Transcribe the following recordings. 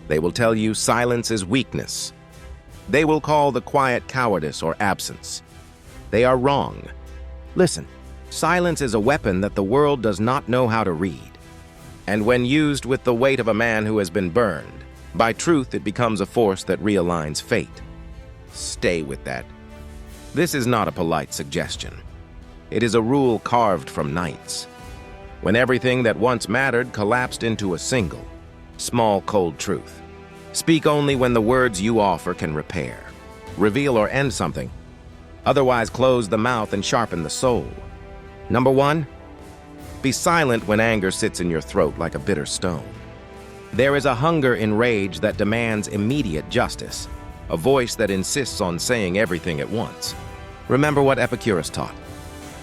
They will tell you silence is weakness. They will call the quiet cowardice or absence. They are wrong. Listen, silence is a weapon that the world does not know how to read. And when used with the weight of a man who has been burned, by truth it becomes a force that realigns fate. Stay with that. This is not a polite suggestion. It is a rule carved from knights. When everything that once mattered collapsed into a single, small, cold truth. Speak only when the words you offer can repair, reveal or end something. Otherwise, close the mouth and sharpen the soul. Number 1, be silent when anger sits in your throat like a bitter stone. There is a hunger in rage that demands immediate justice, a voice that insists on saying everything at once. Remember what Epictetus taught,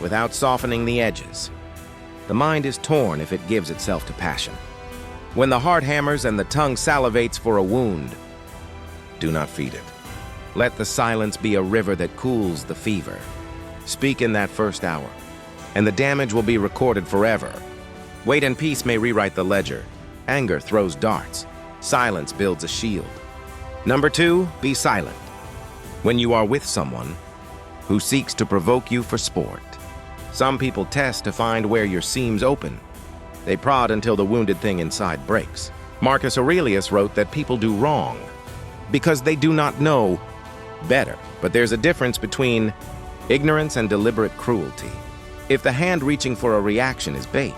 without softening the edges. The mind is torn if it gives itself to passion. When the heart hammers and the tongue salivates for a wound, do not feed it. Let the silence be a river that cools the fever. Speak in that first hour, and the damage will be recorded forever. Wait and peace may rewrite the ledger. Anger throws darts. Silence builds a shield. Number 2, be silent when you are with someone who seeks to provoke you for sport. Some people test to find where your seams open. They prod until the wounded thing inside breaks. Marcus Aurelius wrote that people do wrong because they do not know better. But there's a difference between ignorance and deliberate cruelty. If the hand reaching for a reaction is bait,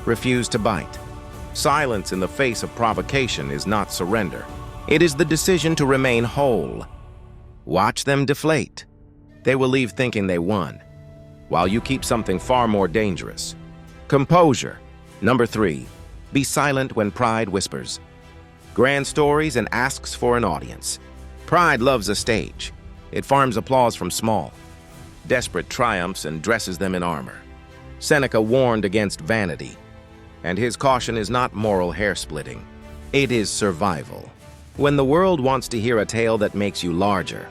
refuse to bite. Silence in the face of provocation is not surrender. It is the decision to remain whole. Watch them deflate. They will leave thinking they won, while you keep something far more dangerous. Composure. Number 3, be silent when pride whispers grand stories and asks for an audience. Pride loves a stage. It farms applause from small, desperate triumphs and dresses them in armor. Seneca warned against vanity, and his caution is not moral hair-splitting. It is survival. When the world wants to hear a tale that makes you larger,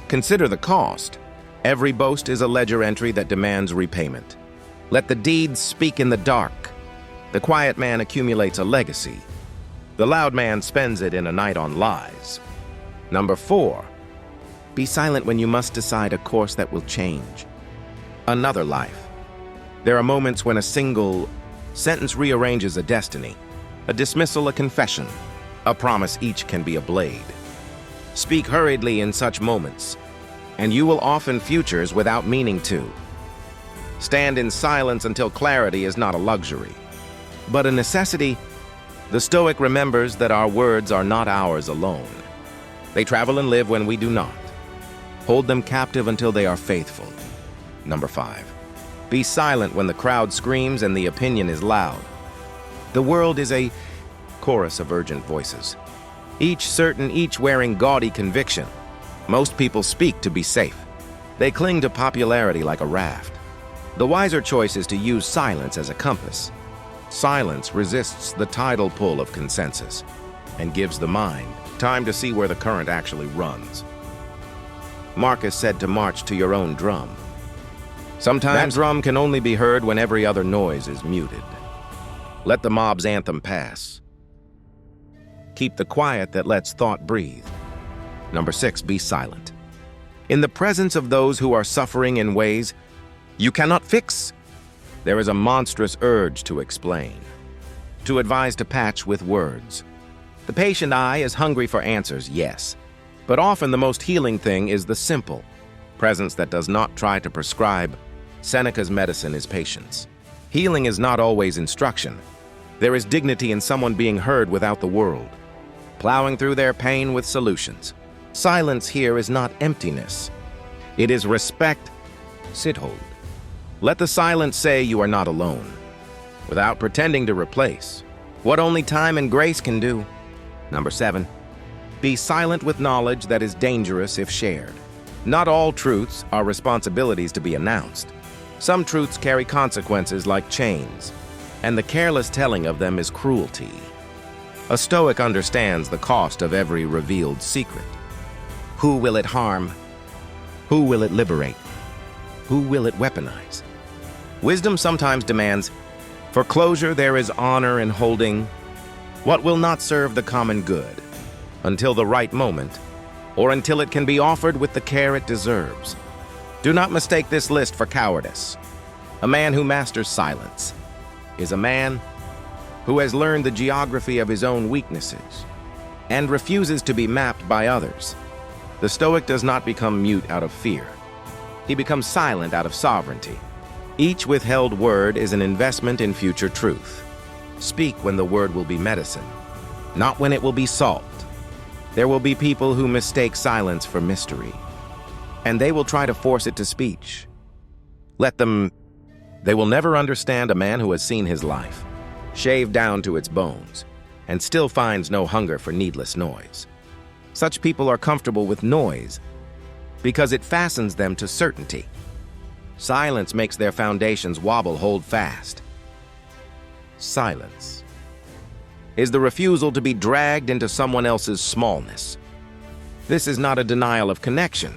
consider the cost. Every boast is a ledger entry that demands repayment. Let the deeds speak in the dark. The quiet man accumulates a legacy. The loud man spends it in a night on lies. Number 4, be silent when you must decide a course that will change another life. There are moments when a single sentence rearranges a destiny, a dismissal, a confession, a promise. Each can be a blade. Speak hurriedly in such moments, and you will often futures without meaning to. Stand in silence until clarity is not a luxury, but a necessity. The Stoic remembers that our words are not ours alone. They travel and live when we do not. Hold them captive until they are faithful. Number 5, be silent when the crowd screams and the opinion is loud. The world is a chorus of urgent voices, each certain, each wearing gaudy conviction. Most people speak to be safe. They cling to popularity like a raft. The wiser choice is to use silence as a compass. Silence resists the tidal pull of consensus and gives the mind time to see where the current actually runs. Marcus said to march to your own drum. Sometimes that drum can only be heard when every other noise is muted. Let the mob's anthem pass. Keep the quiet that lets thought breathe. Number 6, be silent in the presence of those who are suffering in ways you cannot fix. There is a monstrous urge to explain, to advise, to patch with words. The patient eye is hungry for answers, yes, but often the most healing thing is the simple presence that does not try to prescribe. Seneca's medicine is patience. Healing is not always instruction. There is dignity in someone being heard without the world, plowing through their pain with solutions. Silence here is not emptiness. It is respect. Sit, hold. Let the silence say you are not alone, without pretending to replace what only time and grace can do. Number 7, be silent with knowledge that is dangerous if shared. Not all truths are responsibilities to be announced. Some truths carry consequences like chains, and the careless telling of them is cruelty. A Stoic understands the cost of every revealed secret. Who will it harm? Who will it liberate? Who will it weaponize? Wisdom sometimes demands, for closure there is honor in holding what will not serve the common good. until the right moment, or until it can be offered with the care it deserves. Do not mistake this list for cowardice. A man who masters silence is a man who has learned the geography of his own weaknesses and refuses to be mapped by others. The Stoic does not become mute out of fear. He becomes silent out of sovereignty. Each withheld word is an investment in future truth. Speak when the word will be medicine, not when it will be salt. There will be people who mistake silence for mystery, and they will try to force it to speech. Let them. They will never understand a man who has seen his life, shaved down to its bones, and still finds no hunger for needless noise. Such people are comfortable with noise because it fastens them to certainty. Silence makes their foundations wobble hold fast. Silence is the refusal to be dragged into someone else's smallness. This is not a denial of connection.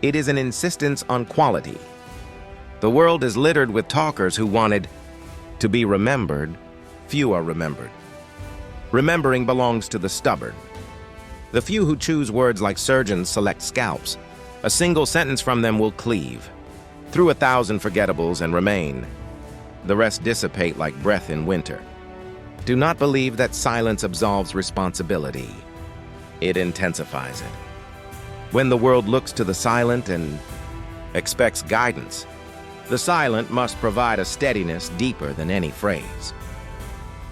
It is an insistence on quality. The world is littered with talkers who wanted to be remembered. Few are remembered. Remembering belongs to the stubborn. The few who choose words like surgeons select scalps. A single sentence from them will cleave through 1,000 forgettables and remain. The rest dissipate like breath in winter. Do not believe that silence absolves responsibility. It intensifies it. When the world looks to the silent and expects guidance, the silent must provide a steadiness deeper than any phrase.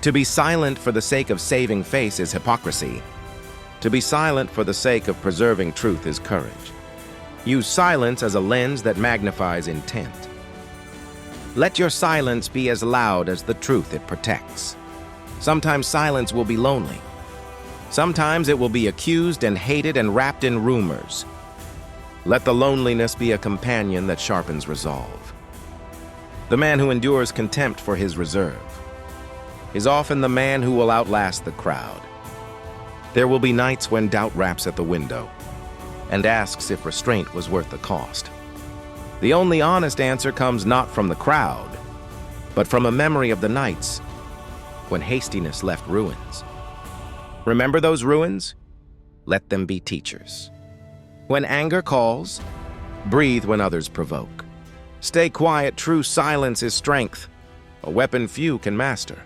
To be silent for the sake of saving face is hypocrisy. To be silent for the sake of preserving truth is courage. Use silence as a lens that magnifies intent. Let your silence be as loud as the truth it protects. Sometimes silence will be lonely. Sometimes it will be accused and hated and wrapped in rumors. Let the loneliness be a companion that sharpens resolve. The man who endures contempt for his reserve is often the man who will outlast the crowd. There will be nights when doubt raps at the window and asks if restraint was worth the cost. The only honest answer comes not from the crowd, but from a memory of the nights when hastiness left ruins. Remember those ruins? Let them be teachers. When anger calls, breathe when others provoke. Stay quiet, true silence is strength, a weapon few can master.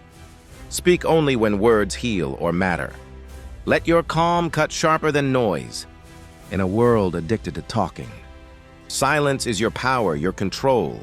Speak only when words heal or matter. Let your calm cut sharper than noise in a world addicted to talking. Silence is your power, your control,